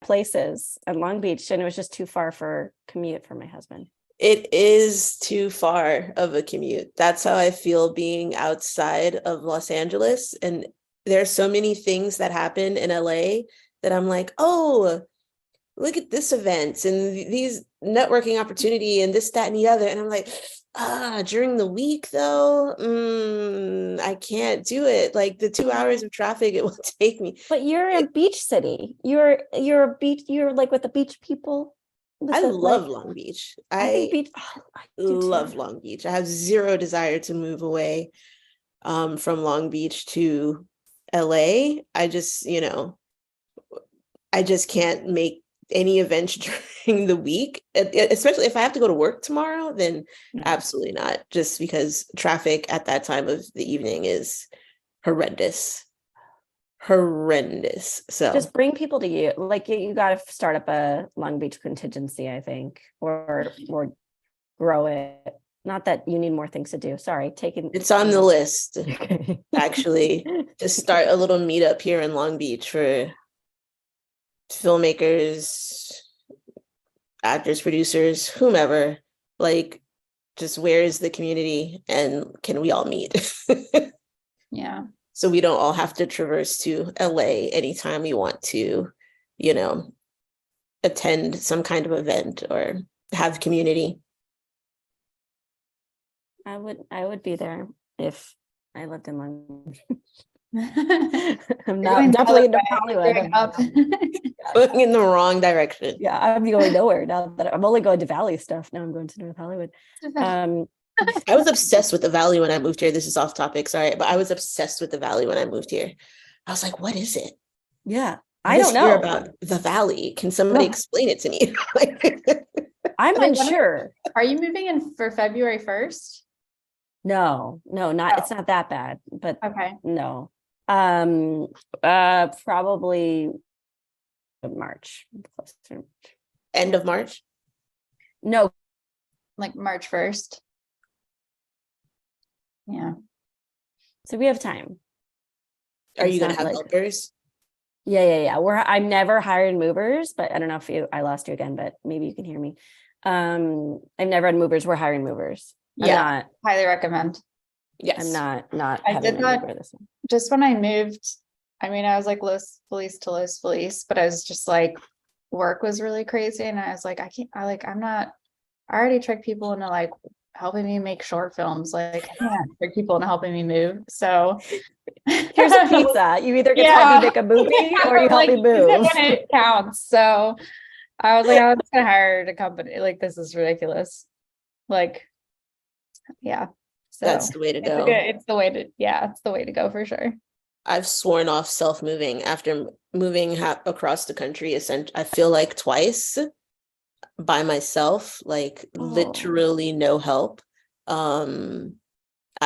places at Long Beach, and it was just too far for commute for my husband. It is too far of a commute. That's how I feel being outside of Los Angeles. And there's so many things that happen in LA that I'm like, oh, look at this event and these networking opportunity and this, that, and the other. And I'm like, during the week though, I can't do it. Like the 2 hours of traffic it will take me. But you're in Beach City. You're a beach. You're like with the beach people. I love Long Beach. I think beach. I do love too. Long Beach. I have zero desire to move away from Long Beach to LA. I just can't make any events during the week, especially if I have to go to work tomorrow, then absolutely not, just because traffic at that time of the evening is horrendous. So just bring people to you. Like you got to start up a Long Beach contingency, I think, or grow it. Not that you need more things to do. Sorry, it's on the list. Okay. Actually, to start a little meetup here in Long Beach for filmmakers, actors, producers, whomever. Like, just where is the community and can we all meet? Yeah. So we don't all have to traverse to LA anytime we want to, attend some kind of event or have community. I would be there if I lived in Long Beach. I'm definitely into Hollywood. Going in the wrong direction. Yeah, I'm going nowhere now that I'm only going to Valley stuff. Now I'm going to North Hollywood. I was obsessed with the Valley when I moved here. This is off topic, sorry, but I was obsessed with the Valley when I moved here. I was like, what is it? Yeah, I don't know about the Valley. Can somebody explain it to me? I'm unsure. Are you moving in for February 1st? No, not. It's not that bad, but okay. No. Probably March. End of March? No. Like March 1st. Yeah. So we have time. Are you gonna have helpers? Yeah. I'm never hired movers, but I don't know if I lost you again, but maybe you can hear me. I've never had movers. We're hiring movers. Yeah. Highly recommend. Yes. I'm not I did that just when I moved. I mean, I was like Los Feliz, but I was just like, work was really crazy. And I was like, I already tricked people into like helping me make short films. Like I can't trick people into helping me move. So here's a pizza. You either get to help me make a movie or you help me move. When it counts. So I was like, I'm just gonna hire a company. Like, this is ridiculous. Like, yeah. So that's the way to go. It's the way to go for sure. I've sworn off self-moving after moving across the country. I feel like twice by myself, like literally no help. I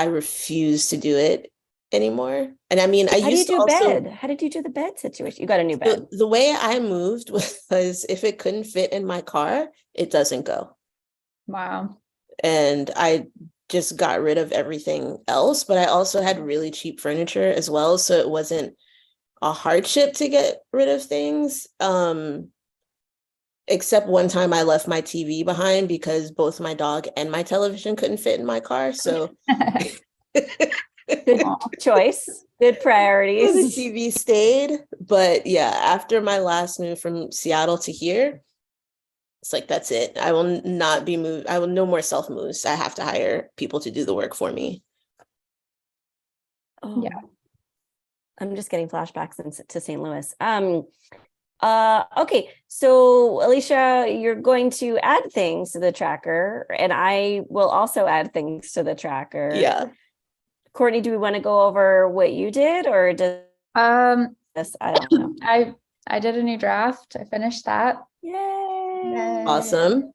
refuse to do it anymore. And I mean, How did you do the bed situation? You got a new bed. The way I moved was if it couldn't fit in my car, it doesn't go. Wow. And I just got rid of everything else, but I also had really cheap furniture as well, so it wasn't a hardship to get rid of things. Except one time I left my TV behind because both my dog and my television couldn't fit in my car. So good choice, good priorities. The TV stayed, but yeah, after my last move from Seattle to here, it's like, that's it. I will not be moved. I will no more self moves. I have to hire people to do the work for me. Oh, yeah. I'm just getting flashbacks to St. Louis. Okay. So Alicia, you're going to add things to the tracker and I will also add things to the tracker. Yeah. Courtney, do we want to go over what you did or does I don't know. I did a new draft. I finished that. Yay. Awesome.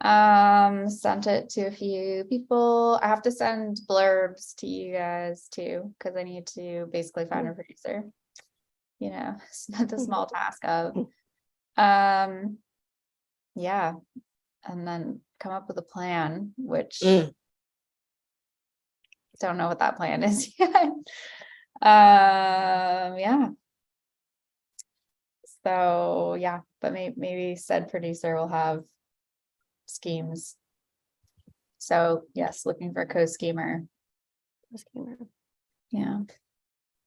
Sent it to a few people. I have to send blurbs to you guys too, because I need to basically find a producer. It's not the small task of yeah, and then come up with a plan, which don't know what that plan is yet. Yeah. So yeah, but maybe said producer will have schemes. So yes, looking for a co-schemer. Yeah.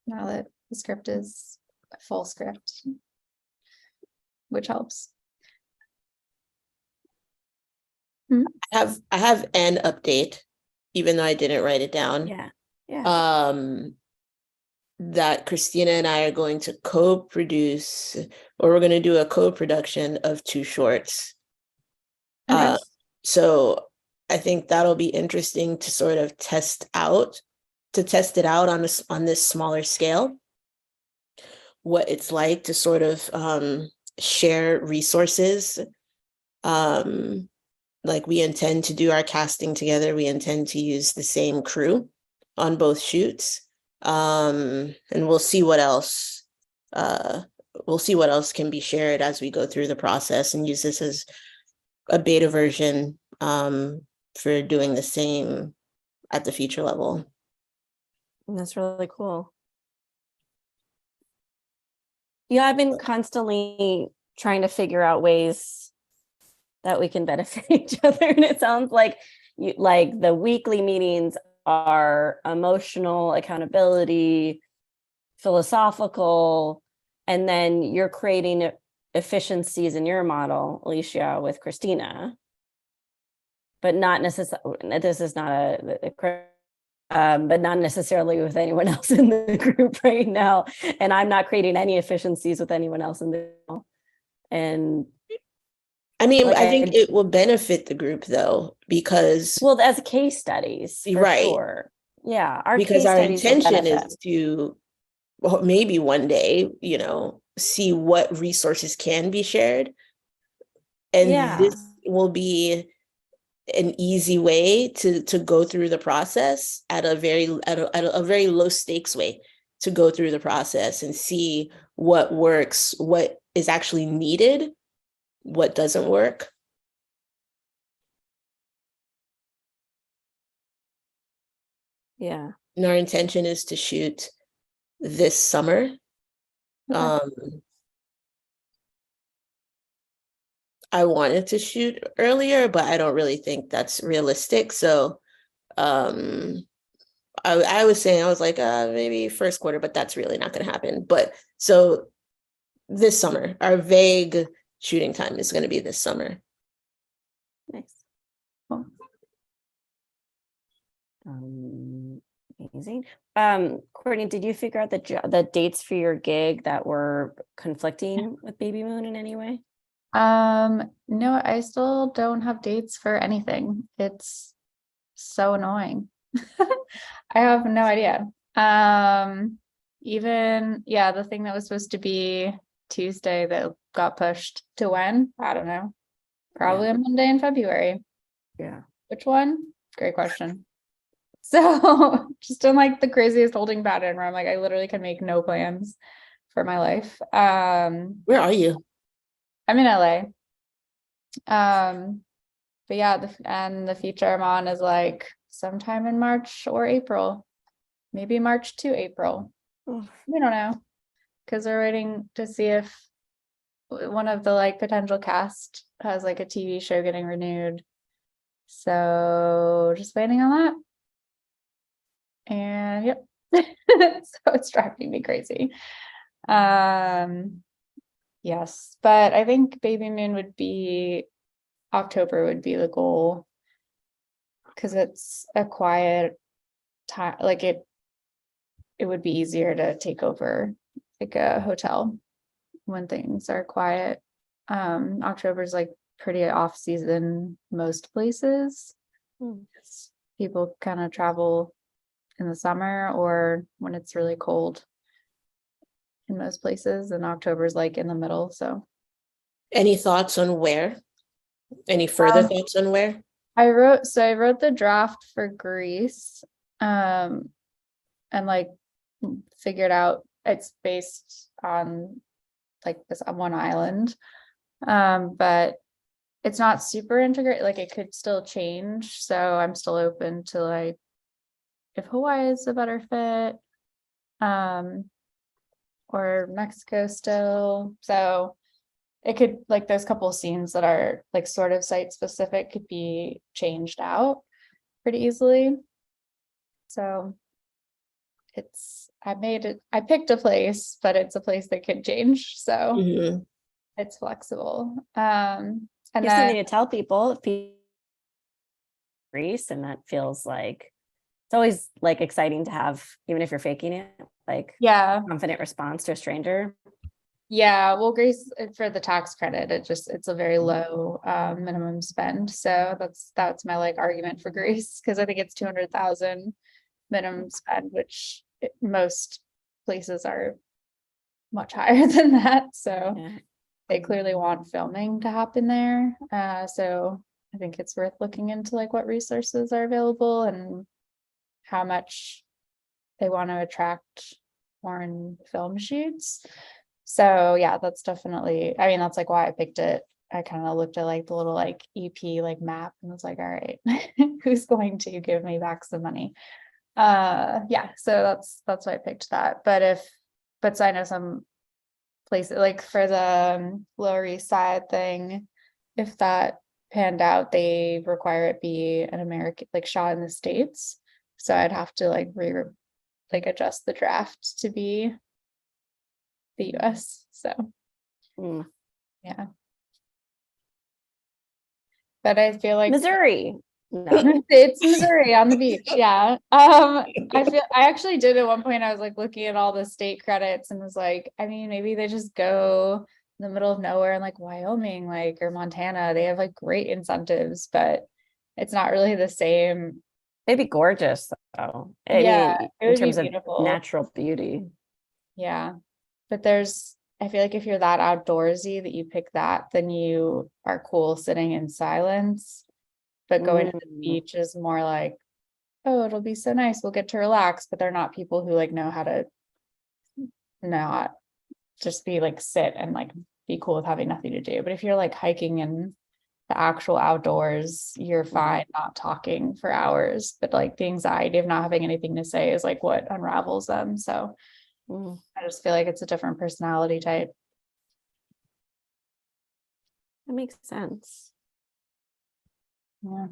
Now that the script is a full script, which helps. I have an update, even though I didn't write it down. Yeah. Yeah. That Christina and I are going to co-produce, or we're going to do a co-production of 2 shorts. Okay. So I think that'll be interesting to sort of test it out on this smaller scale, what it's like to sort of share resources. Like we intend to do our casting together. We intend to use the same crew on both shoots. And we'll see what else can be shared as we go through the process, and use this as a beta version for doing the same at the feature level. That's really cool. Yeah, I've been constantly trying to figure out ways that we can benefit each other. And it sounds like the weekly meetings are emotional, accountability, philosophical, and then you're creating efficiencies in your model, Alicia, with Christina. But not necessarily, this is not but not necessarily with anyone else in the group right now. And I'm not creating any efficiencies with anyone else in the group. And I mean, I think it will benefit the group though, because as case studies, for right. Sure. Yeah. Because our intention is to, well, maybe one day, see what resources can be shared. And this will be an easy way to go through the process at a very low stakes way to go through the process and see what works, what is actually needed, what doesn't work. Yeah. And our intention is to shoot this summer. Okay. I wanted to shoot earlier, but I don't really think that's realistic. So I was saying, I was like, maybe first quarter, but that's really not going to happen. But so this summer, our vague shooting time is going to be this summer. Nice. Cool. Amazing. Courtney, did you figure out the dates for your gig that were conflicting with Baby Moon in any way? No, I still don't have dates for anything. It's so annoying. I have no idea. Even the thing that was supposed to be Tuesday that got pushed to when? I don't know. Probably a Monday in February. Yeah. Which one? Great question. So just in like the craziest holding pattern where I'm like, I literally can make no plans for my life. Where are you? I'm in LA. But yeah, and the feature I'm on is like sometime in March or April, maybe March to April. We don't know, because we're waiting to see if one of the like potential cast has like a TV show getting renewed. So just waiting on that. And yep. So it's driving me crazy. Yes, but I think Baby Moon October would be the goal, because it's a quiet time. Like it would be easier to take over like a hotel when things are quiet. October's like pretty off season most places. People kind of travel in the summer or when it's really cold in most places, and October's like in the middle. So any thoughts on where? Any further thoughts on where? I wrote the draft for Greece, and like figured out it's based on like this one island, but it's not super integrated. Like it could still change, so I'm still open to like if Hawaii is a better fit, or Mexico still. So it could, like, those couple of scenes that are like sort of site specific could be changed out pretty easily. So I picked a place, but it's a place that could change. So Mhm. it's flexible. And You just then need to tell people if people Greece, and that feels like it's always like exciting to have, even if you're faking it, like yeah, confident response to a stranger. yeah. Well, Grace, for the tax credit, it's a very low minimum spend. So that's my like argument for Grace, because I think it's 200,000 minimum spend, which most places are much higher than that. So Yeah. they clearly want filming to happen there. So I think it's worth looking into like what resources are available and how much they want to attract foreign film shoots. So yeah, that's definitely, I mean, that's like why I picked it. I kind of looked at like the little like EP like map and was like, all right, who's going to give me back some money? Yeah, so that's why I picked that. But so I know some places like for the Lower East Side thing, if that panned out, they require it be an American, like shot in the States. So I'd have to like adjust the draft to be the US. So Mm. yeah. But I feel like Missouri. No. it's Missouri on the beach. Yeah. I actually did at one point, I was like looking at all the state credits and was like, I mean, maybe they just go in the middle of nowhere in like Wyoming, like, or Montana. They have like great incentives, but it's not really the same. They'd be gorgeous though. I Yeah, mean, it in would be terms of beautiful. natural beauty. Yeah. But I feel like if you're that outdoorsy that you pick that, then you are cool sitting in silence. But going to the Mm. beach is more like, oh, it'll be so nice. We'll get to relax. But they're not people who like know how to not just be like sit and like be cool with having nothing to do. But if you're like hiking in the actual outdoors, you're fine not talking for hours. But like the anxiety of not having anything to say is like what unravels them. So Mm. I just feel like it's a different personality type. That makes sense. Yeah.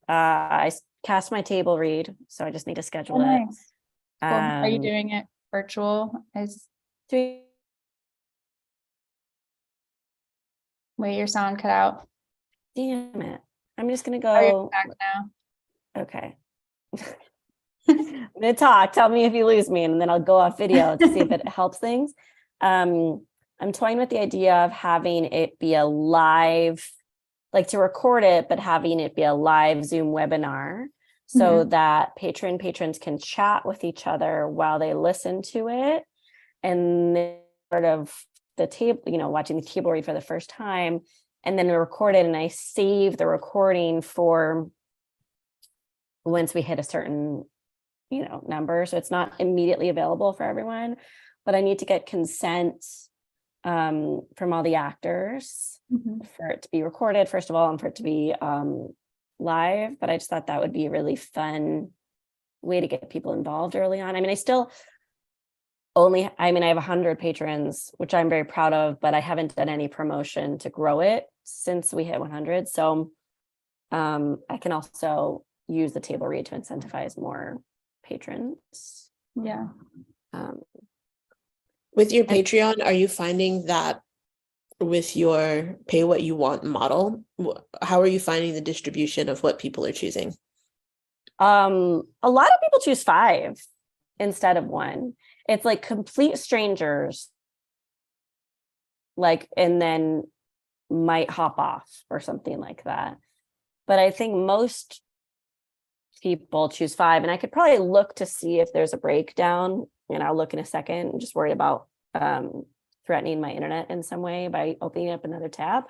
I cast my table read, so I just need to Oh, schedule it. nice. Cool. Are you doing it virtual? Three- Wait, your sound cut out. Damn it. I'm just gonna Oh, you're go. back now. Okay. I'm gonna talk. Tell me if you lose me, and then I'll go off video to see if it helps things. I'm toying with the idea of having it be a live, like to record it, but having it be a live Zoom webinar so that patrons can chat with each other while they listen to it. And then sort of the table, watching the table read for the first time, and then we record it, and I save the recording for once we hit a certain number. So it's not immediately available for everyone, but I need to get consent from all the actors for it to be recorded, first of all, and for it to be live. But I just thought that would be a really fun way to get people involved early on. I mean, I have 100 patrons, which I'm very proud of, but I haven't done any promotion to grow it since we hit 100. So I can also use the table read to incentivize more patrons. Yeah. With your Patreon, are you finding that with your pay what you want model, how are you finding the distribution of what people are choosing? A lot of people choose 5 instead of 1. It's like complete strangers, like, and then might hop off or something like that. But I think most people choose 5, and I could probably look to see if there's a breakdown, and I'll look in a second. I'm just worried about threatening my internet in some way by opening up another tab.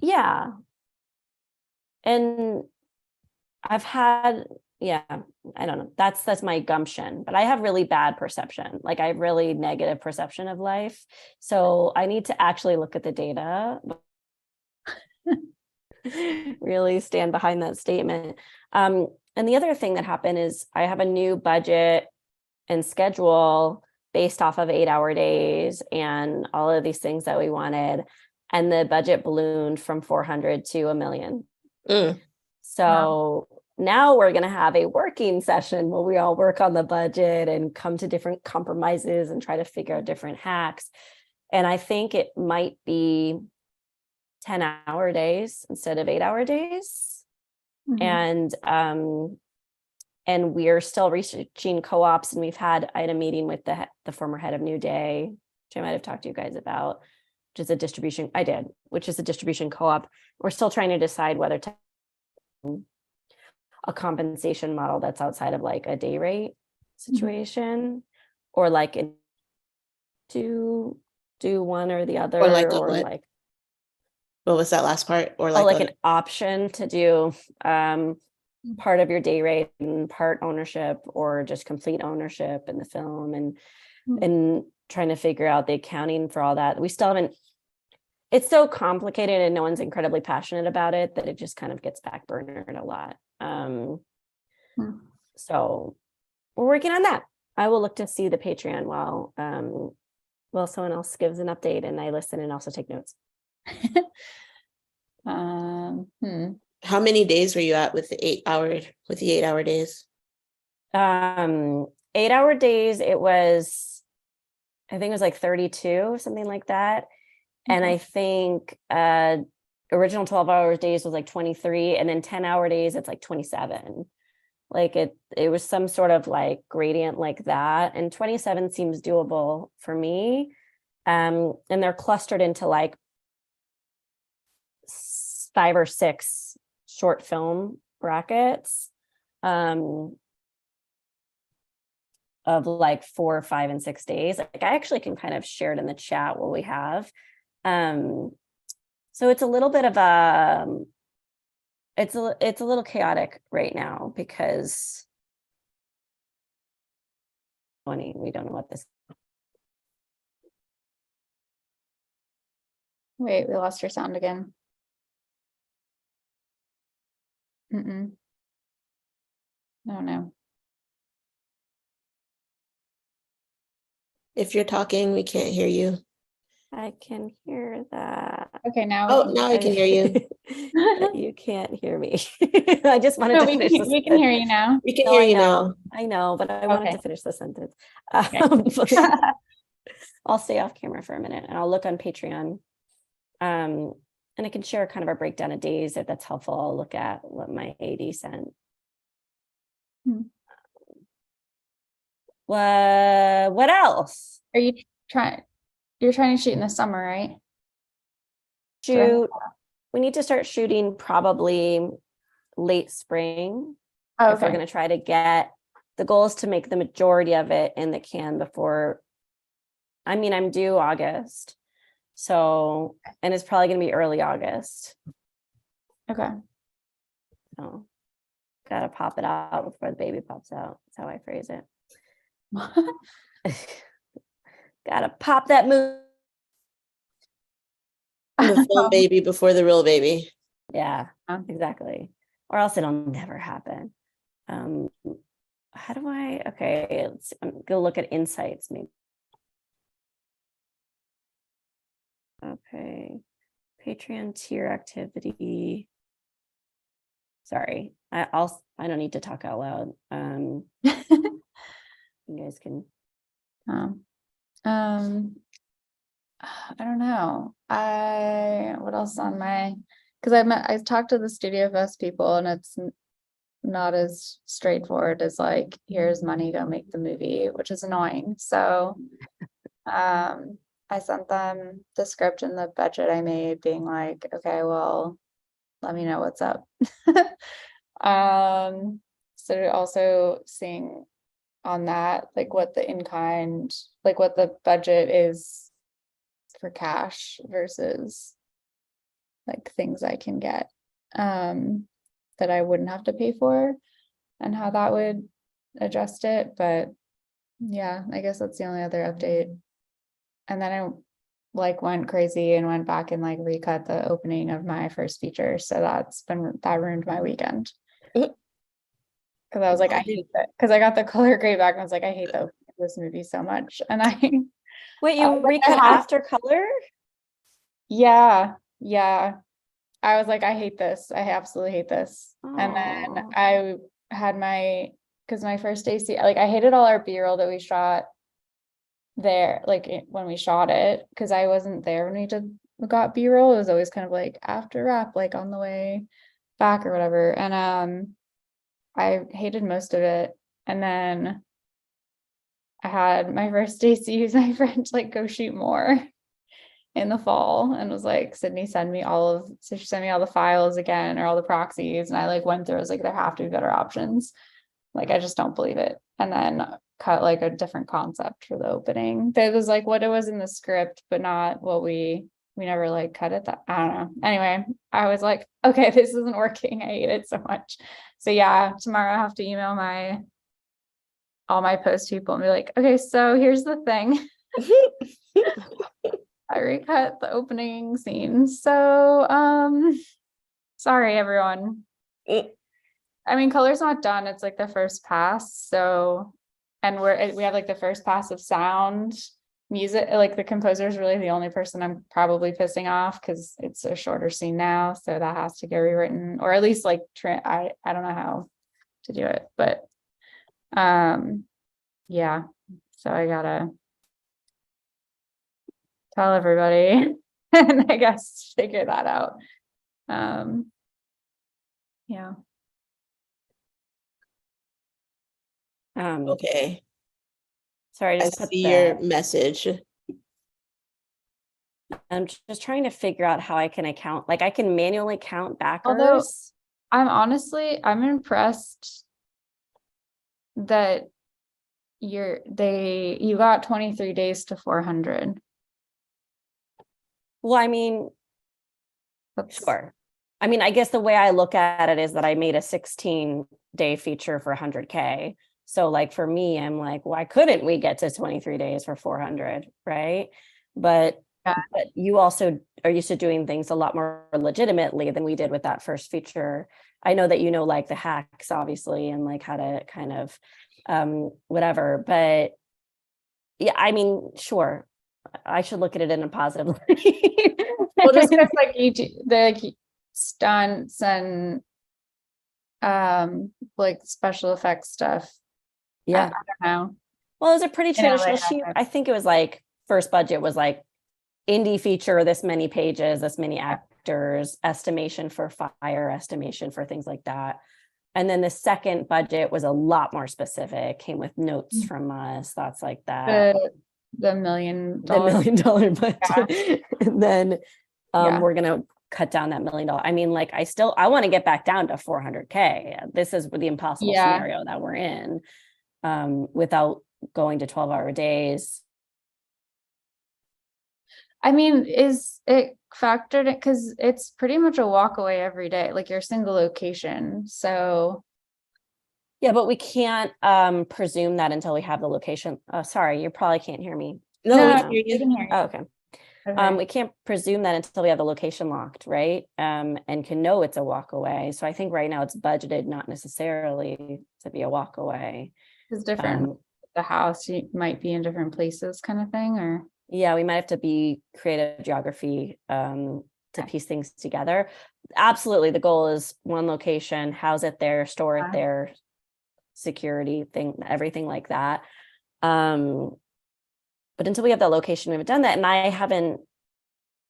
Yeah. And I've had, I don't know. That's my gumption, but I have really bad perception. Like I have really negative perception of life. So I need to actually look at the data. Really stand behind that statement. And the other thing that happened is I have a new budget and schedule based off of 8-hour days and all of these things that we wanted. And the budget ballooned from 400 to $1 million. Mm. So now we're going to have a working session where we all work on the budget and come to different compromises and try to figure out different hacks. And I think it might be 10-hour days instead of 8-hour days. Mhm. And we're still researching co-ops, and I had a meeting with the former head of New Day, which I might have talked to you guys about, which is a distribution co-op. We're still trying to decide whether to a compensation model that's outside of like a day rate situation, or like to do one or the other, Or like a or what? like What was that last part? Or like like an option to do part of your day rate and part ownership, or just complete ownership in the film, and trying to figure out the accounting for all that. We still haven't, it's so complicated and no one's incredibly passionate about it that it just kind of gets backburnered a lot. So we're working on that. I will look to see the Patreon while someone else gives an update and I listen and also take notes. how many days were you at with the 8-hour days? 8-hour days, it was, I think it was like 32, something like that. And I think original 12-hour days was like 23, and then 10-hour days it's like 27. Like it was some sort of like gradient like that, and 27 seems doable for me. And they're clustered into like 5 or 6 short film brackets of like 4, 5, and 6 days. Like I actually can kind of share it in the chat what we have. So it's a little bit of it's a little chaotic right now because we don't know what this. Wait, we lost your sound again. No. If you're talking, we can't hear you. I can hear that. Okay, now. Oh, now I can hear you. You can't hear me. I just wanted No, to we finish can, this. we can hear you now. We can No, hear I you know. now. I know, but I wanted Okay. to finish the sentence. Okay. I'll stay off camera for a minute and I'll look on Patreon. And I can share kind of a breakdown of days if that's helpful. I'll look at what my AD sent. What else? Are you trying? You're trying to shoot in the summer, right? We need to start shooting probably late spring. Oh, if we're okay. going to try to get, the goal is to make the majority of it in the can before, I'm due August. So, and it's probably going to be early August. Okay. So, gotta pop it out before the baby pops out. That's how I phrase it. Gotta pop that move. The film baby before the real baby. Yeah, exactly. Or else it'll never happen. How do I, okay, I'm gonna look at insights maybe. Okay, Patreon tier activity. Sorry, I don't need to talk out loud. You guys can. I don't know. What else on my, because I talked to the Studio Fest people and it's not as straightforward as like, here's money, go make the movie, which is annoying. So I sent them the script and the budget I made being like, okay, well, let me know what's up. So also seeing on that, like what the in-kind, like what the budget is for cash versus like things I can get that I wouldn't have to pay for, and how that would adjust it. But yeah, I guess that's the only other update. And then I like went crazy and went back and like recut the opening of my first feature, so that ruined my weekend. Cause I was like, I Oh, hate that. Cause I got the color grade back and I was like, I hate this movie so much. And Wait, I you was like, recut after color? yeah, yeah. I was like, I hate this. I absolutely hate this. And then Oh. I had cause my first day, like I hated all our B-roll that we shot there, like when we shot it, because I wasn't there when we got B-roll. It was always kind of like after wrap, like on the way back or whatever. And I hated most of it. And then I had my first day to use my friend to like go shoot more in the fall and was like, Sydney, so she sent me all the files again or all the proxies. And I like went through, I was like, there have to be better options. Like, I just don't believe it. And then cut like a different concept for the opening. That was like what it was in the script, but not what we never like cut it. That I don't know. Anyway, I was like, okay, this isn't working. I hate it so much. So yeah, tomorrow I have to email all my post people and be like, okay, so here's the thing. I recut the opening scene. So sorry everyone. I mean, color's not done. It's like the first pass. So, and we have like the first pass of sound, music. Like the composer is really the only person I'm probably pissing off because it's a shorter scene now. So that has to get rewritten, or at least like I don't know how to do it, but yeah. So I gotta tell everybody and I guess figure that out. Yeah. Okay, Sorry, I I just put see your the, message. I'm just trying to figure out how I can account, like I can manually count Although backers. I'm impressed that you got 23 days to 400. Well, I mean, That's sure. I mean, I guess the way I look at it is that I made a 16-day feature for 100K. So like for me, I'm like, why couldn't we get to 23 days for 400, right? But Yeah. but you also are used to doing things a lot more legitimately than we did with that first feature. I know that you know like the hacks, obviously, and like how to kind of whatever. But yeah, I mean, sure. I should look at it in a positive light. Well, just because like the stunts and like special effects stuff. Yeah. I don't know. Well, it was a pretty You know, traditional like, shoot. I think it was like first budget was like indie feature, this many pages, this many actors, estimation for fire, estimation for things like that. And then the second budget was a lot more specific, came with notes from us, thoughts like that. the $1 million. The $1 million budget. And then Yeah. we're gonna cut down that $1 million. I mean, like I want to get back down to 400K. This is the impossible Yeah. scenario that we're in, without going to 12-hour days. I mean, is it factored in because it's pretty much a walk away every day, like your single location. So Yeah, but we can't presume that until we have the location. Oh, sorry, you probably can't hear me. No, we no, can you hear can you. hear Oh, you. okay. Okay. We can't presume that until we have the location locked, right? And can know it's a walk away. So I think right now it's budgeted not necessarily to be a walk away. It's different. The house you might be in different places kind of thing, or Yeah, we might have to be creative geography to piece things together. Absolutely, the goal is one location, house it there, store it there, security thing, everything like that. But until we have that location, we haven't done that, and I haven't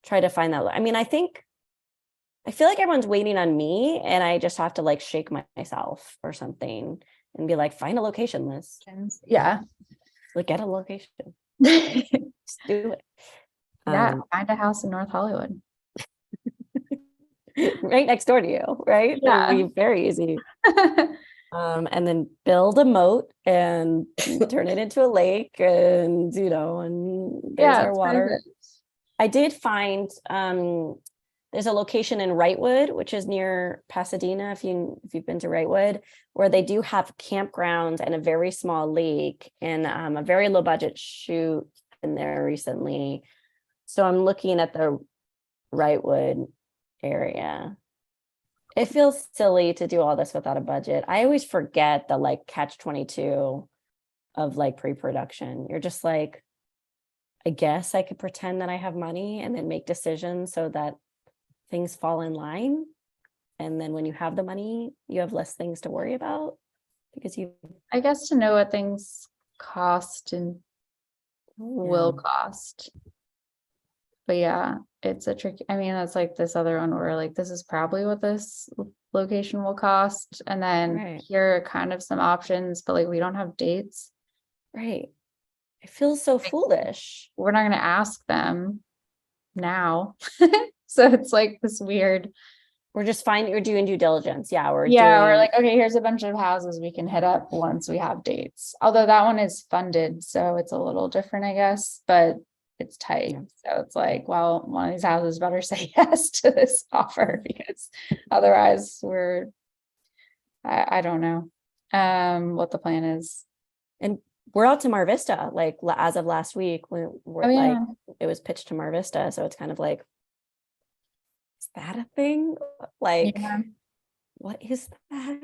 tried to find that. I mean, I feel like everyone's waiting on me, and I just have to like shake myself or something and be like, find a location, Liz. yeah. Like, get a location. Yeah, Just do it. find a house in North Hollywood. Right next door to you, right? Yeah. That would be very easy. And then build a moat and turn it into a lake, and and there's our it's water. perfect. I did find there's a location in Wrightwood, which is near Pasadena, if you've been to Wrightwood, where they do have campgrounds and a very small lake, and a very low budget shoot in there recently. So I'm looking at the Wrightwood area. It feels silly to do all this without a budget. I always forget the like catch-22 of like pre-production. You're just like, I guess I could pretend that I have money and then make decisions so that things fall in line. And then when you have the money, you have less things to worry about because you I guess to know what things cost and will cost. But yeah, it's a tricky, I mean, that's like this other one where like, this is probably what this location will cost. And then Right. here are kind of some options, but like, we don't have dates. right. It feels so foolish. We're not gonna ask them now. So it's like this weird, We're just fine. We're doing due diligence. Yeah, we're we're doing like, okay, here's a bunch of houses we can hit up once we have dates. Although that one is funded, so it's a little different, I guess, but it's tight. Yeah. So it's like, well, one of these houses better say yes to this offer because otherwise I don't know what the plan is. we're out to Mar Vista, like as of last week, we're Oh, like yeah. it was pitched to Mar Vista, so it's kind of like, is that a thing? Like, Yeah. what is that?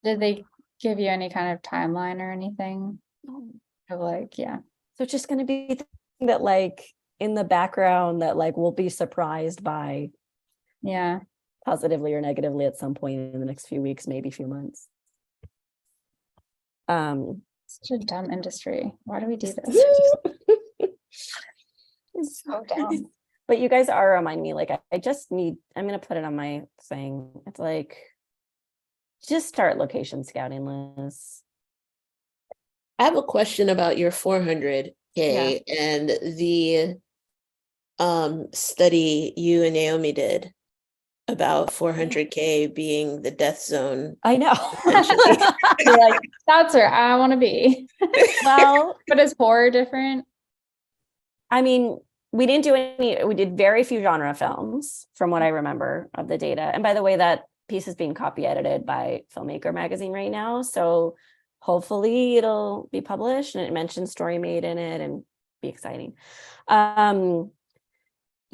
Did they give you any kind of timeline or anything? No. Of like, yeah. So it's just going to be the thing that like in the background that like we'll be surprised by Yeah. positively or negatively at some point in the next few weeks, maybe few months. Such a dumb industry. Why do we do this? It's so dumb. But you guys are reminding me, like, I just need, I'm going to put it on my thing. It's like, just start location scouting, Liz. I have a question about your 400K and the study you and Naomi did about 400K being the death zone. I know. You're like, that's where I want to be. Well, But is horror different? I mean, we did very few genre films from what I remember of the data. And by the way, that piece is being copy edited by Filmmaker Magazine right now. So hopefully it'll be published, and it mentions Story Made in it and be exciting.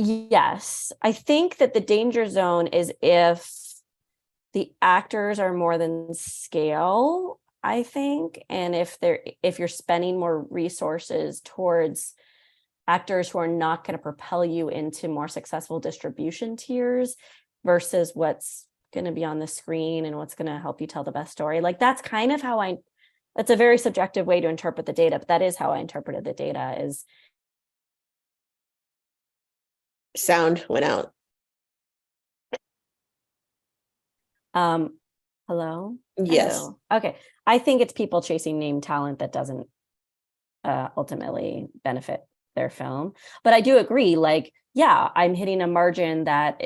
Yes, I think that the danger zone is if the actors are more than scale, I think, and if you're spending more resources towards actors who are not going to propel you into more successful distribution tiers versus what's going to be on the screen and what's going to help you tell the best story. Like that's kind of how that's a very subjective way to interpret the data, but that is how I interpreted the data. Is Sound went out. hello? Yes. Hello. Okay. I think it's people chasing name talent that doesn't ultimately benefit their film. But I do agree, like, yeah, I'm hitting a margin that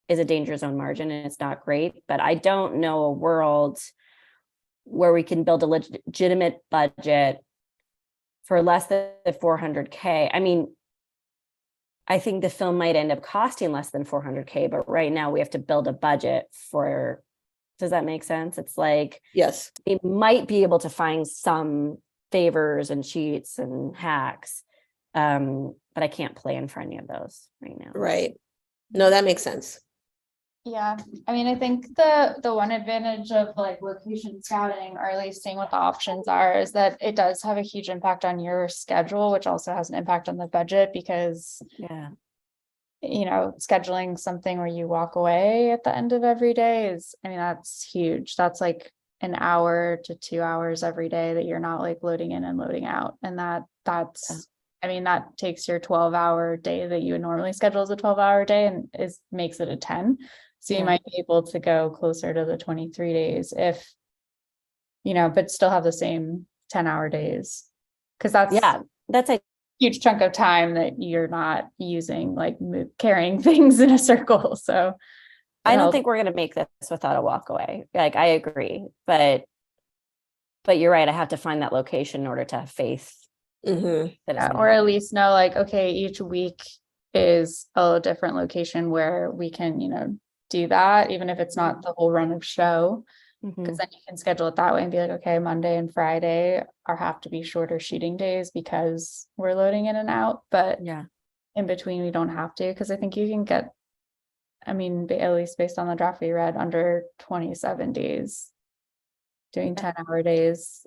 is a danger zone margin and it's not great, but I don't know a world where we can build a legitimate budget for less than 400K. I mean, I think the film might end up costing less than 400K, but right now we have to build a budget for, does that make sense? It's like, Yes. we might be able to find some favors and cheats and hacks, but I can't plan for any of those right now. Right. No, that makes sense. Yeah, I mean, I think the one advantage of like location scouting, or at least seeing what the options are, is that it does have a huge impact on your schedule, which also has an impact on the budget because, Yeah. you know, scheduling something where you walk away at the end of every day is, I mean, that's huge. That's like an hour to 2 hours every day that you're not like loading in and loading out. And that's, I mean, that takes your 12-hour day that you would normally schedule as a 12-hour day and makes it a 10. So you might be able to go closer to the 23 days if, you know, but still have the same 10-hour days. Because that's a huge chunk of time that you're not using, like carrying things in a circle. So I don't think we're going to make this without a walk away. Like, I agree, but you're right. I have to find that location in order to have faith. Mm-hmm. That it's or at least know, like, okay, each week is a different location where we can, you know, do that, even if it's not the whole run of show, because then you can schedule it that way and be like, okay, Monday and Friday have to be shorter shooting days because we're loading in and out, but yeah, in between we don't have to, because I think you can get I mean, at least based on the draft we read, under 27 days. Doing Yeah. 10-hour days,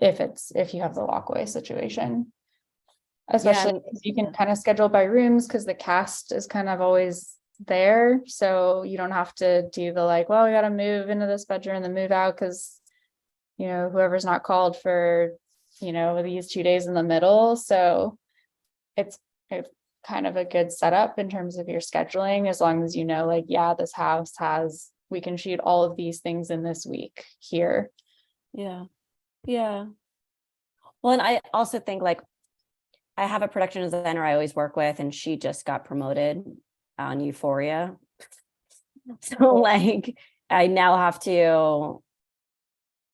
if you have the walkaway situation. Especially and- because you can yeah. kind of schedule by rooms because the cast is kind of always there. So you don't have to do the like, well, we gotta move into this bedroom and then move out because whoever's not called for these 2 days in the middle. So it's kind of a good setup in terms of your scheduling, as long as like, yeah, this house we can shoot all of these things in this week here. Yeah. Yeah. Well, and I also think like I have a production designer I always work with, and she just got promoted on Euphoria. So like I now have to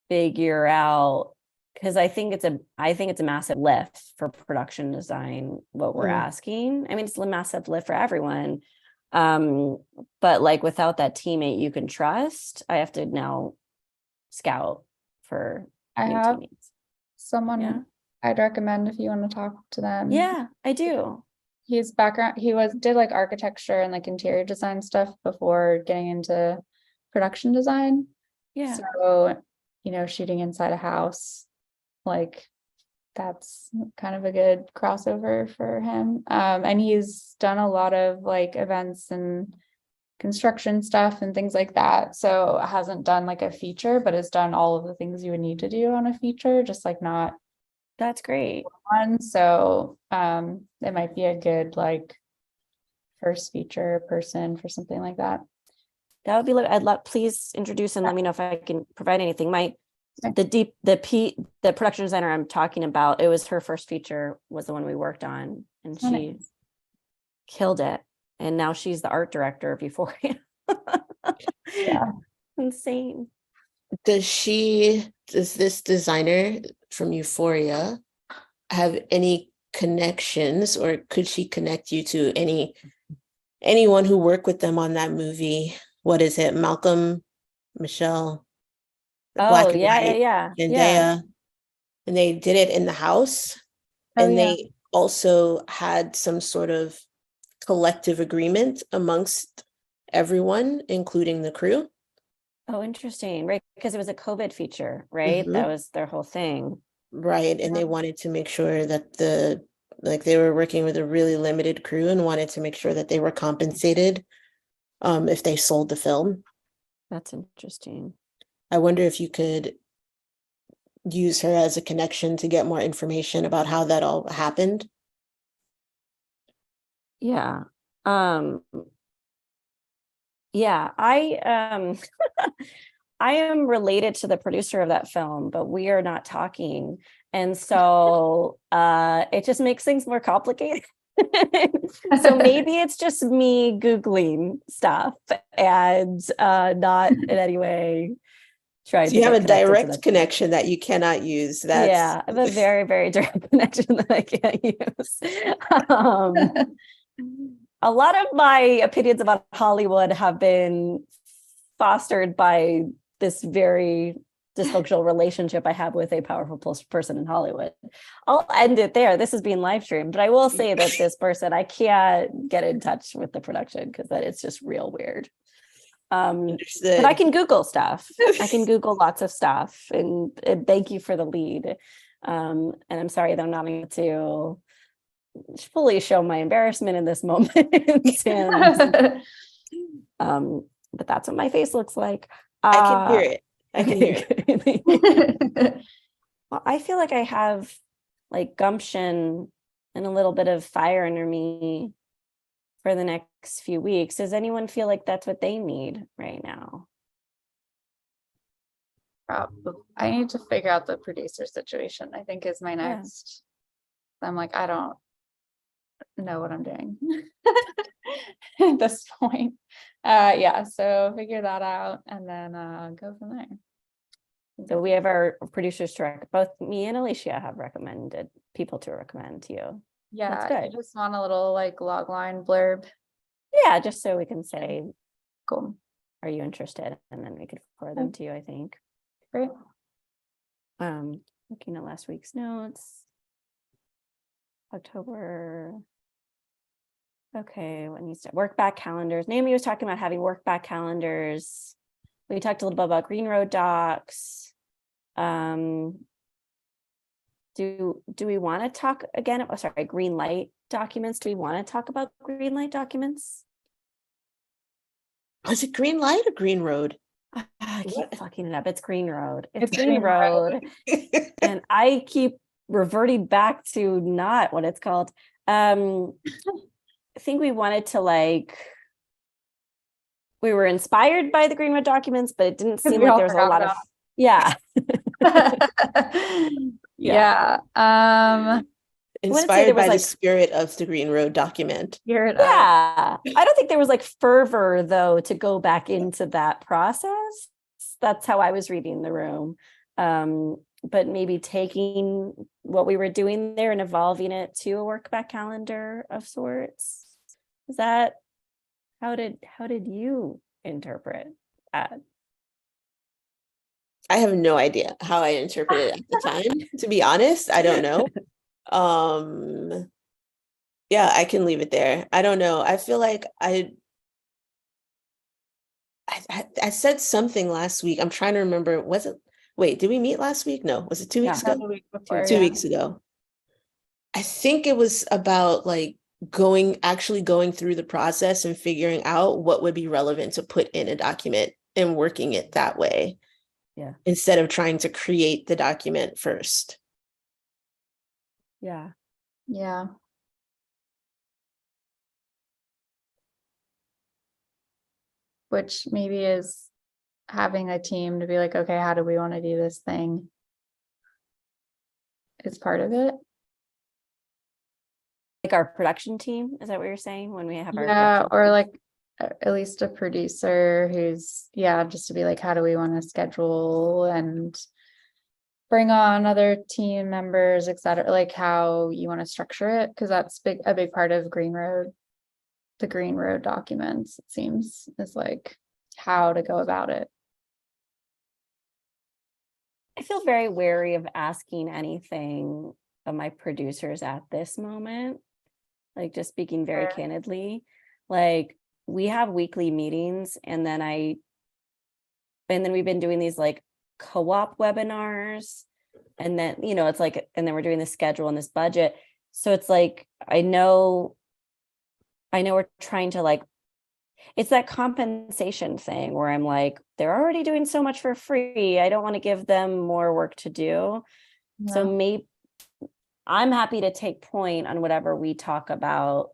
figure out, because I think it's a massive lift for production design, what we're asking. I mean, it's a massive lift for everyone. But like without that teammate you can trust, I have to now scout for I new have teammates. someone Yeah. I'd recommend if you want to talk to them. Yeah, I do. His background, did like architecture and like interior design stuff before getting into production design. Yeah. So, shooting inside a house, like that's kind of a good crossover for him. And he's done a lot of like events and construction stuff and things like that. So hasn't done like a feature, but has done all of the things you would need to do on a feature, just like not That's great. one. So it might be a good like first feature person for something like that. That would be, I'd love, please introduce and let me know if I can provide anything. Okay. The production designer I'm talking about, it was her first feature, was the one we worked on, and Oh, she nice. killed it. And now she's the art director of Euphoria. Yeah. Does Insane. this designer from Euphoria have any connections, or could she connect you to anyone who worked with them on that movie? What is it? Malcolm, Michelle, Black Oh and yeah, White, yeah. Zendaya, and they did it in the house, Oh, and yeah. they also had some sort of collective agreement amongst everyone, including the crew. Oh, interesting. Right, because it was a COVID feature, right? Mhm. That was their whole thing. Right, and they wanted to make sure that they were working with a really limited crew and wanted to make sure that they were compensated if they sold the film. That's interesting. I wonder if you could use her as a connection to get more information about how that all happened. Yeah. Yeah, I am related to the producer of that film, but we are not talking. And so it just makes things more complicated. So maybe it's just me Googling stuff and not in any way trying So to you have get a connected to direct that. connection that you cannot use. That's Yeah, I have a very, very direct connection that I can't use. A lot of my opinions about Hollywood have been fostered by this very dysfunctional relationship I have with a powerful person in Hollywood. I'll end it there. This is being live streamed, but I will say that this person, I can't get in touch with the production because that it's just real weird. But I can Google stuff. I can Google lots of stuff, and thank you for the lead. And I'm sorry that I'm not able to fully show my embarrassment in this moment. And, but that's what my face looks like. I can hear it. I can hear it. Well, I feel like I have like gumption and a little bit of fire under me for the next few weeks. Does anyone feel like that's what they need right now? I need to figure out the producer situation, I think is my next. I'm like, I don't know what I'm doing at this point. Yeah, so figure that out and then go from there. So we have our producers to both me and Alicia have recommended people to recommend to you. Yeah, that's good. I just want a little like log line blurb. Yeah, just so we can say, cool. Are you interested? And then we could forward them to you, I think. Great. Looking at last week's notes. October Okay, what needs to work back calendars? Naomi was talking about having work back calendars. We talked a little bit about Green Road docs. Do we want to talk again? Oh, sorry, green light documents. Do we want to talk about green light documents? Was it Green Light or Green Road? I keep What? fucking it up. It's Green Road. It's Green Green Road. Road. And I keep reverting back to not what it's called. I think we wanted to we were inspired by the Green Road documents, but it didn't seem we like all there was a forgot lot of, about yeah. Yeah. wouldn't say Inspired there was, by the like- spirit of the Green Road document. Hear it. Yeah. I don't think there was like fervor though to go back into that process. That's how I was reading the room. But maybe taking what we were doing there and evolving it to a work back calendar of sorts. Is that how did you interpret that? I have no idea how I interpreted it at the time. To be honest, I don't know. Yeah, I can leave it there. I don't know. I feel like I said something last week. I'm trying to remember. Was it? Wait, did we meet last week? No. Was it 2 weeks Yeah. ago? The week before, 2 yeah. weeks ago. I think it was about like actually going through the process and figuring out what would be relevant to put in a document and working it that way. Yeah. Instead of trying to create the document first. Yeah. Yeah. Which maybe is having a team to be like, okay, how do we want to do this thing? Is part of it. Like our production team, is that what you're saying? When we have our Yeah, production or team? like at least a producer who's, yeah, just to be like, how do we want to schedule and bring on other team members, et cetera, like how you want to structure it, because that's a big part of Green Road. The Green Road documents, it seems, is like how to go about it. I feel very wary of asking anything of my producers at this moment. Like just speaking very Sure. candidly, like we have weekly meetings and then we've been doing these like co-op webinars and then, it's like, and then we're doing the schedule and this budget. So it's like, I know we're trying to like, it's that compensation thing where I'm like, they're already doing so much for free. I don't want to give them more work to do. So Yeah. maybe I'm happy to take point on whatever we talk about,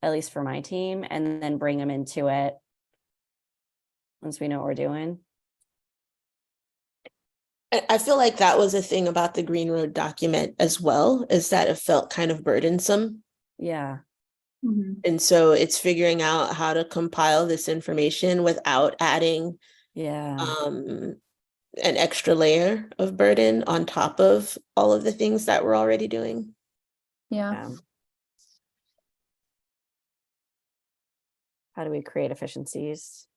at least for my team, and then bring them into it once we know what we're doing. I feel like that was a thing about the Green Road document as well, is that it felt kind of burdensome. Yeah. Mhm. And so it's figuring out how to compile this information without adding Yeah. an extra layer of burden on top of all of the things that we're already doing. Yeah. How do we create efficiencies?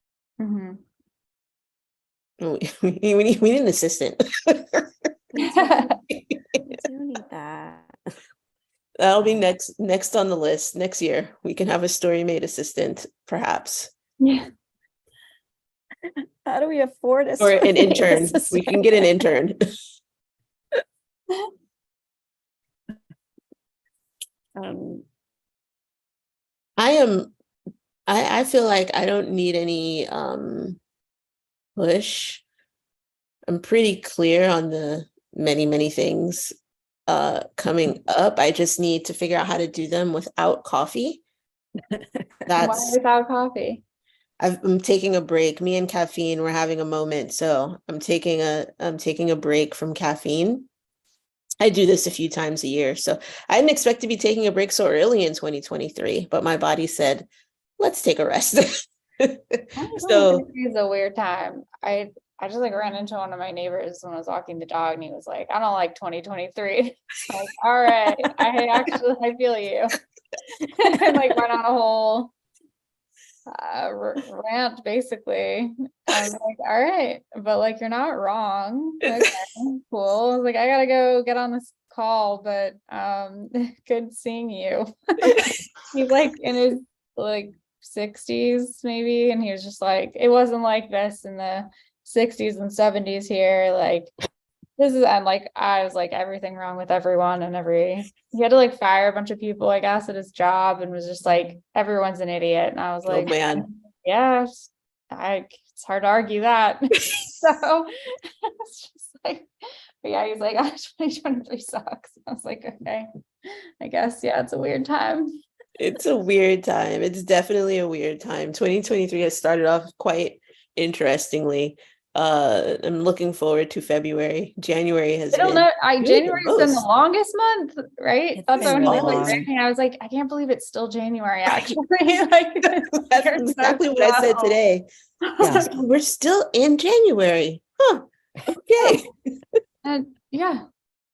Mhm. We need an assistant. We do need that. That'll be next on the list. Next year, we can have a StoryMate assistant, perhaps. Yeah. How do we afford a Or an StoryMate intern. We assistant? can get an intern. I feel like I don't need any push. I'm pretty clear on the many things coming up. I just need to figure out how to do them without coffee. Why without coffee? I'm taking a break. Me and caffeine, we're having a moment. So I'm taking a break from caffeine. I do this a few times a year. So I didn't expect to be taking a break so early in 2023, but my body said, let's take a rest. So It's a weird time. I just like ran into one of my neighbors when I was walking the dog and he was like, I don't like 2023. Like, all right, I feel you. And like went on a whole rant basically. I was like, all right, but like you're not wrong. Okay, cool. I was like, I gotta go get on this call, but good seeing you. He's like in his like 60s maybe, and he was just like, it wasn't like this in the 60s and 70s here. Like this is, and like I was like everything wrong with everyone, and he had to like fire a bunch of people, I guess, at his job, and was just like everyone's an idiot. And I was Oh like, man. yeah, it's hard to argue that. So it's just like, but yeah, he's like, 2023 sucks. I was like, okay, I guess, yeah, it's a weird time. It's a weird time. It's definitely a weird time. 2023 has started off quite interestingly. I'm looking forward to February. January has I don't been know. really the January's been the most. longest month, right? It's That's been when really I was long. like drinking. I was like, I can't believe it's still January, actually. Like That's you're so exactly what I said slow. today. Yeah. So we're still in January. Huh. Okay. And yeah,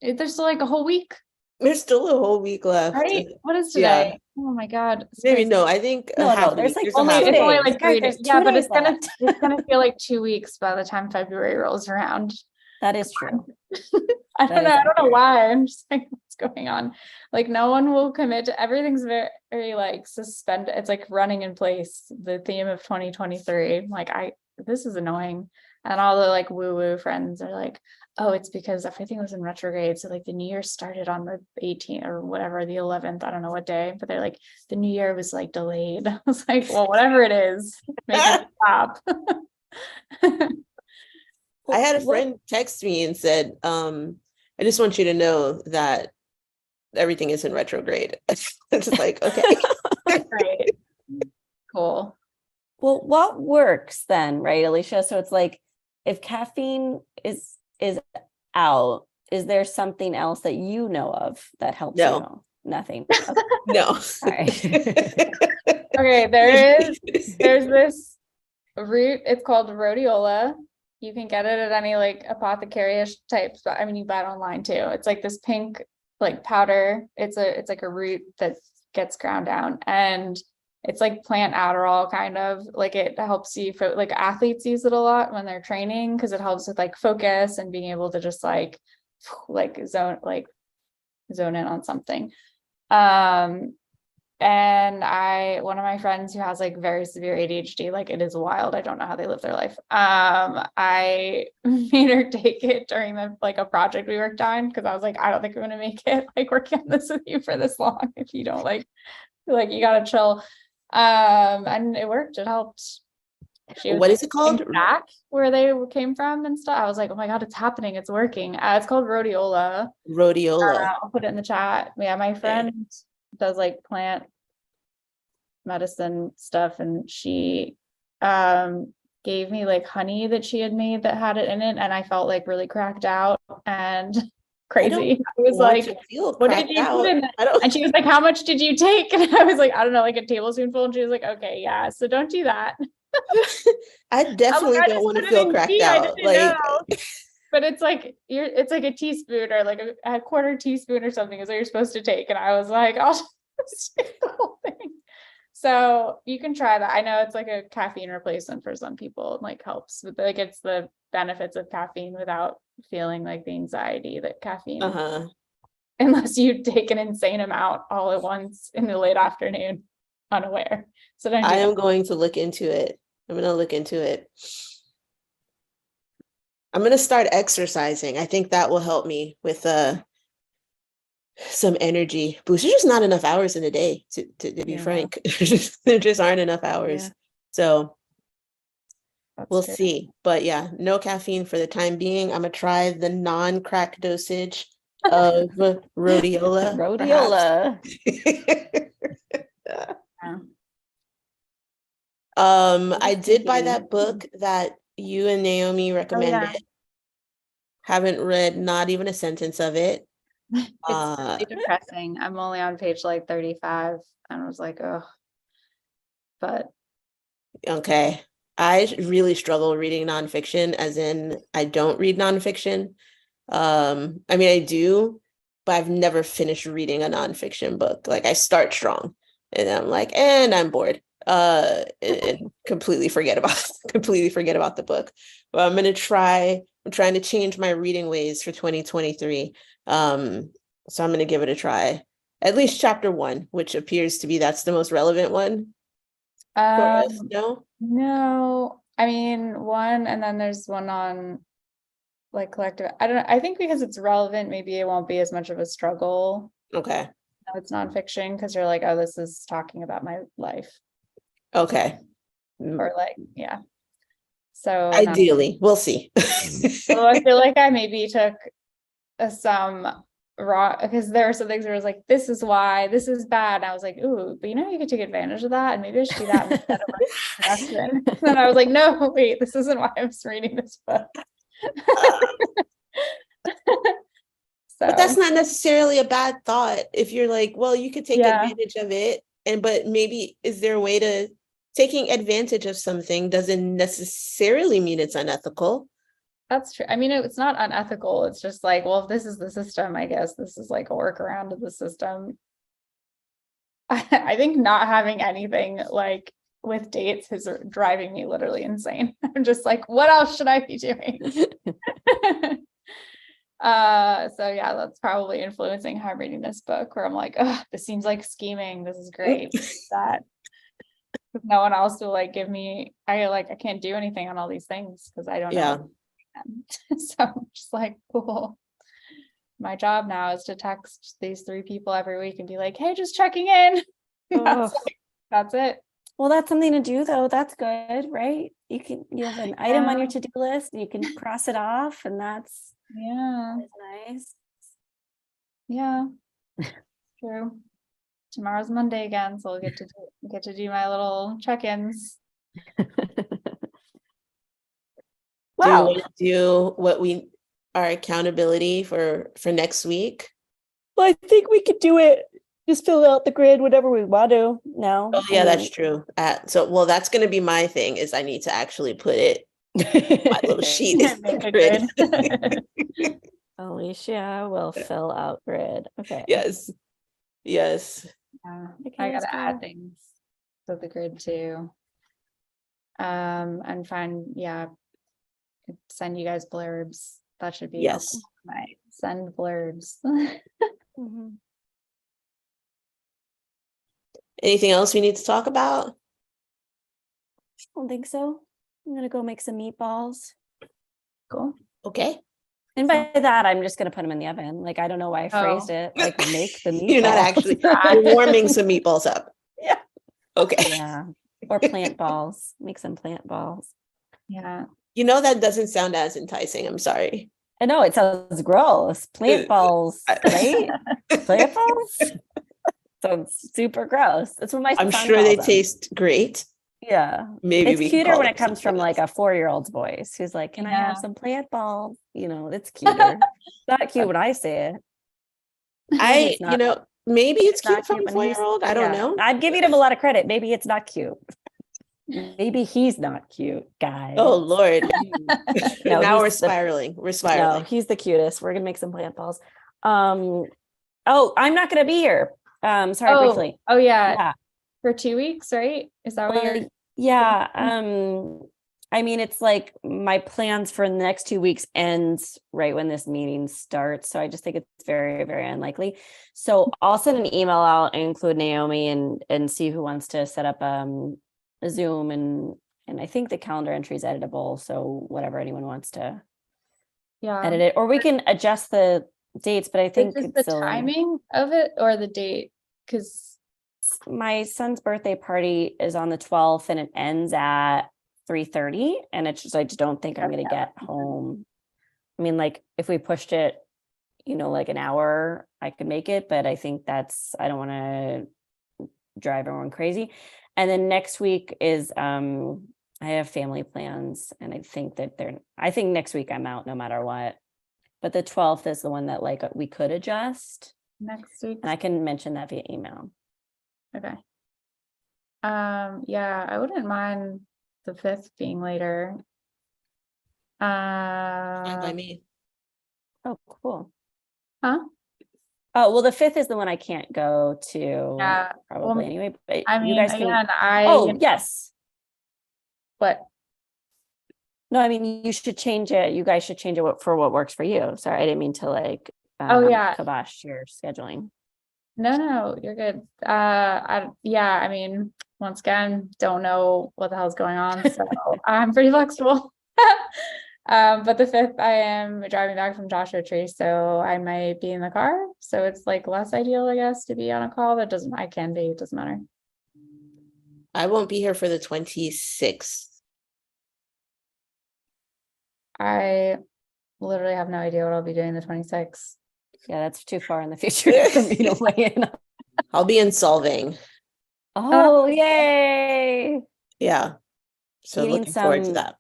there's still like a whole week, There's still a whole week left. right? What is Yeah. today? Oh my God. It's Maybe crazy. no, I think a No, half there's week. like There's a Only half it's week. only days. like Guys, 3 there's days. Yeah, 2 but days it's gonna feel like 2 weeks by the time February rolls around. That is true. I That don't know. is I don't know accurate. why. I'm just like, what's going on? Like, no one will commit to everything's very like suspended. It's like running in place. The theme of 2023. Like, this is annoying. And all the like woo-woo friends are like, oh, it's because everything was in retrograde. So like the new year started on the 18th or whatever, the 11th. I don't know what day, but they're like, the new year was like delayed. I was like, well, whatever it is, make it stop. I had a What- friend text me and said, I just want you to know that everything is in retrograde. It's just like, okay. Great. Cool. Well, what works then, right, Alicia? So it's like if caffeine is out, is there something else that you know of that helps No. you? Nothing. Okay. No. All right. Okay, there's this root, it's called rhodiola. You can get it at any like apothecary-ish type, but I mean you buy it online too. It's like this pink like powder. It's like a root that gets ground down, and it's like plant Adderall kind of. Like it helps you like athletes use it a lot when they're training because it helps with like focus and being able to just like zone in on something. And one of my friends who has like very severe ADHD, like it is wild. I don't know how they live their life. I made her take it during a project we worked on because I was like, I don't think I'm gonna make it like working on this with you for this long if you don't like you gotta chill. And it worked. It helped. What is it called? Back where they came from and stuff. I was like, oh my God, it's happening. It's working. It's called rhodiola. Rhodiola. I'll put it in the chat. Yeah, my friend does like plant medicine stuff, and she gave me like honey that she had made that had it in it, and I felt like really cracked out and crazy. I was like, what did you put in it? And she was like, how much did you take? And I was like, I don't know, like a tablespoonful. And she was like, okay, yeah, so don't do that. I definitely don't want to feel cracked out. Like, but it's like it's like a teaspoon or like a quarter teaspoon or something is what you're supposed to take. And I was like, I'll just take the whole thing. So you can try that. I know it's like a caffeine replacement for some people, and like helps with like it's the benefits of caffeine without feeling like the anxiety that caffeine, unless you take an insane amount all at once in the late afternoon, unaware. So don't do I am that. going to look into it. I'm going to look into it. I'm going to start exercising. I think that will help me with some energy boost. There's just not enough hours in a day to be frank. There just aren't enough hours. Yeah. So That's we'll true. see. But yeah, no caffeine for the time being. I'm going to try the non-crack dosage of rhodiola. Rhodiola. I did buy that book that you and Naomi recommended. Haven't read not even a sentence of it. It's really depressing. I'm only on page like 35 and I was like, oh, but okay. I really struggle reading nonfiction, as in I don't read nonfiction. I mean, I do, but I've never finished reading a nonfiction book. Like I start strong and I'm like, and I'm bored. And completely forget about the book. But I'm trying to change my reading ways for 2023. So I'm going to give it a try. At least chapter 1, which appears to be that's the most relevant one for us. No? No, I mean, one, and then there's one on like collective. I don't know. I think because it's relevant, maybe it won't be as much of a struggle. Okay. No, it's nonfiction because you're like, oh, this is talking about my life, Okay. or like, yeah. So Ideally, we'll see. so I feel like I maybe took some raw, because there are some things where I was like, this is why this is bad. And I was like, ooh, but you could take advantage of that, and maybe I should do that instead of production. And I was like, no, wait, this isn't why I'm reading this book. But that's not necessarily a bad thought. If you're like, well, you could take Yeah. advantage of it, but maybe is there a way to taking advantage of something doesn't necessarily mean it's unethical. That's true. I mean, it's not unethical. It's just like, well, if this is the system, I guess this is like a workaround of the system. I think not having anything like with dates is driving me literally insane. I'm just like, what else should I be doing? So yeah, that's probably influencing how I'm reading this book, where I'm like, oh, this seems like scheming. This is great. That no one else will like give me, I can't do anything on all these things because I don't know. So I'm just like, cool. My job now is to text these 3 people every week and be like, hey, just checking in. That's it. Well, that's something to do though. That's good, right? You have an item on your to-do list, you can cross it off, and that's nice. Yeah. True. Tomorrow's Monday again, so we'll get to do my little check-ins. Do you want to do what our accountability for next week? Well, I think we could do it. Just fill out the grid, whatever we want to now. Oh yeah, that's true. That's going to be my thing, is I need to actually put it my little sheet is grid. Alicia will fill out grid. Okay. Yes. I gotta add things to the grid too. And send you guys blurbs. That should be right. Send blurbs. Mm-hmm. Anything else we need to talk about? I don't think so. I'm gonna go make some meatballs. Cool. Okay. And by that, I'm just gonna put them in the oven. Like, I don't know why I phrased it like make the meatballs. You're not actually you're warming some meatballs up. Yeah. Okay. Yeah. Or plant balls. Make some plant balls. Yeah. That doesn't sound as enticing. I'm sorry. I know it sounds gross. Plant balls, right? Plant balls sounds super gross. That's what my I'm son sure they calls them. taste great. Yeah. Maybe it's cuter when it comes from like a 4-year-old's voice who's like, can I have some plant balls? It's cuter. Not cute when I say it. Maybe it's cute from a 4-year-old. I don't know. I'm giving him a lot of credit. Maybe it's not cute. Maybe he's not cute, guys. Oh Lord. No, now we're spiraling. No, he's the cutest. We're gonna make some plant balls. I'm not gonna be here. Sorry, briefly. Oh yeah. For 2 weeks, right? Is that what you're? Yeah. I mean, it's like my plans for the next 2 weeks ends right when this meeting starts. So I just think it's very, very unlikely. So I'll send an email out and include Naomi and see who wants to set up a Zoom, and I think the calendar entry is editable. So whatever anyone wants to edit it, or we can adjust the dates, but I think it's the timing of it or the date, because my son's birthday party is on the 12th and it ends at 3:30, and it's just I just don't think I'm gonna get home. I mean, like if we pushed it, like an hour, I could make it, but I think I don't want to drive everyone crazy. And then next week is I have family plans, and I think next week I'm out no matter what. But the 12th is the one that like we could adjust next week, and I can mention that via email. Okay. Yeah, I wouldn't mind the 5th being later. Fine by me. Oh, cool. Huh? Oh, well, the 5th is the one I can't go to probably anyway. But I mean, you guys can. again, Yes. What? No, I mean, you should change it. You guys should change it for what works for you. Sorry, I didn't mean to like yeah. kibosh your scheduling. No, you're good. I mean, once again, don't know what the hell's going on, so I'm pretty flexible. But the 5th, I am driving back from Joshua Tree, so I might be in the car. So it's like less ideal, I guess, to be on a call. I can be, it doesn't matter. I won't be here for the 26th. I literally have no idea what I'll be doing the 26th. Yeah, that's too far in the future for me to weigh in. I'll be in Solving. Oh, yay. Yeah. So Eating looking forward to some, that.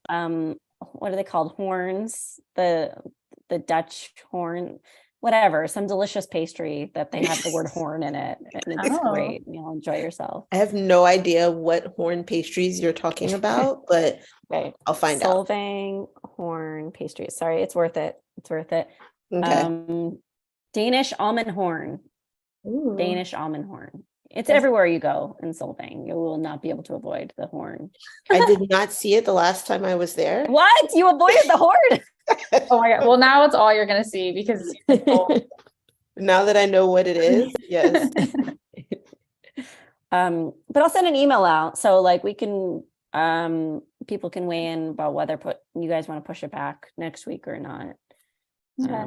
what are they called? Horns, the Dutch horn, whatever, some delicious pastry that they have the word horn in it. And it's Oh. great. You'll enjoy yourself. I have no idea what horn pastries you're talking about, but Okay. I'll find out. Solvang horn pastry. Sorry, it's worth it. It's worth it. Okay. Danish almond horn. Ooh. Danish almond horn. It's Yes. everywhere you go in Solvang. You will not be able to avoid the horn. I did not see it the last time I was there. What? You avoided the horn? Oh my God. Well, now it's all you're gonna see because Now that I know what it is, yes. But I'll send an email out so like we can people can weigh in about whether you guys want to push it back next week or not. Okay.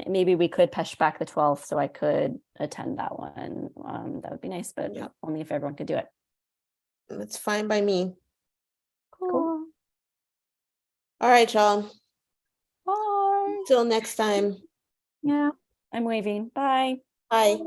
Maybe we could push back the 12th so I could attend that one. That would be nice, but Yeah. only if everyone could do it. It's fine by me. Cool. All right, y'all. Bye. Till next time. Yeah, I'm waving. Bye. Bye.